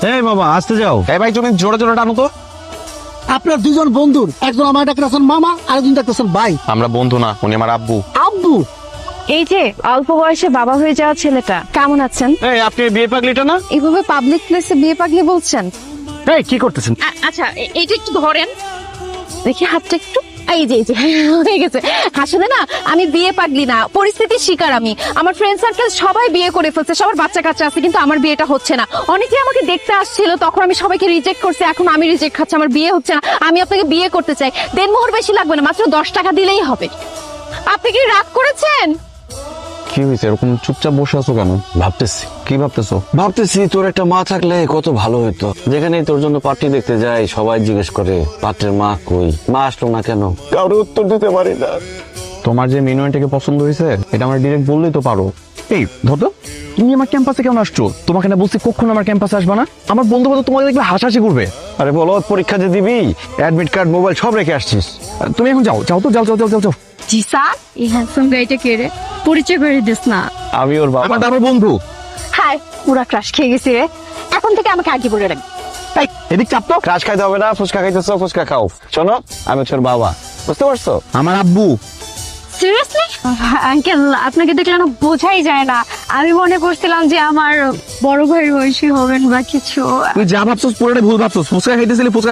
এই বাবা আসতে যাও। এই ভাই তুমি জোরে জোরে টানো তো। আপনার দুজন বন্ধুর একজন আমার ডাকতেছেন মামা আর একজন ডাকতেছেন ভাই। আমরা বন্ধু না, উনি আমার আব্বু। আব্বু? এই যে অল্প বয়সে বাবা হয়ে যাওয়া ছেলেটা, কেমন আছেন? এই আপনি বিয়ে পাগলিটা না? এইভাবে পাবলিক প্লেসে বিয়ে পাগলি বলছেন? এই কি করতেছেন? আচ্ছা এইটা একটু ধরেন দেখি হাতটা একটু। এই যে হয়ে গেছে। আসলে না আমি বিয়ে পাগলি না, পরিস্থিতির শিকার আমি। আমার ফ্রেন্ড সার্কেল সবাই বিয়ে করে ফেলছে, সবার বাচ্চা কাচ্চা আছে, কিন্তু আমার বিয়েটা হচ্ছে না। অনেকে আমাকে দেখতে আসছিল, তখন আমি সবাইকে রিজেক্ট করছি, এখন আমি রিজেক্ট খাচ্ছি, আমার বিয়ে হচ্ছে না। আমি আপনাকে বিয়ে করতে চাই, দেনমোহর বেশি লাগবে না, মাত্র 10 টাকা দিলেই হবে। আপনি কি রাগ করেছেন? কি হয়েছে, এরকম চুপচাপ বসে আছো কেন? ভাবতেছি কি ভাবতেছো? ভাবতেছি তোর একটা মা থাকলে কত ভালো হতো। যেখানে তোর জন্য পার্টি দেখতে যাই সবাই জিজ্ঞেস করে পাত্রের মা কই, মা আসলো না কেন, কারো উত্তর দিতে পারি না। তোমার যে মিনুয়ানটাকে পছন্দ হয়েছে এটা আমরা ডিরেক্ট বললেই তো পারো। এই ধরো, তুমি আমার ক্যাম্পাসে কেমন আসছো? তোমাকে না বলছি কখনো আমার ক্যাম্পাসে আসবা না। আমার বন্ধু বান্ধব তোমাকে দেখলে হাসাহাসি করবে। আরে বলো, পরীক্ষা যে দিবি, অ্যাডমিট কার্ড মোবাইল সব রেখে আসছিস। তুমি এখন যাও যাও তো, যাও যাও যাও যাও যাও। জি স্যার, এই হ্যান্ডসাম গাইটা কে রে? পরিচয় করে দিস না। আমি ওর বাবা। আমার বন্ধু। হাই, পুরা ক্রাশ খেয়ে গেছি রে। এখন থেকে আমাকে আগে বলে রাখবি। এই এদিক চাপ তো। ক্রাশ খাইতে হবে না, ফুচকা খাইতেছো ফুচকা খাও। শোনো, আমি হচ্ছে ওর বাবা, বুঝতে পারছো? আমার আব্বু। সিরিয়াসলি আঙ্কেল, আপনাকে দেখলে না বোঝাই যায় না। আমি মনে করছিলাম যে আমার বড় ভাইয়ের বয়সী হবেন বা কিছু। তুই যা ভাবছিস পুরোটাই ভুল ভাবছিস। ফুচকা খাইতেছিলি, ফুচকা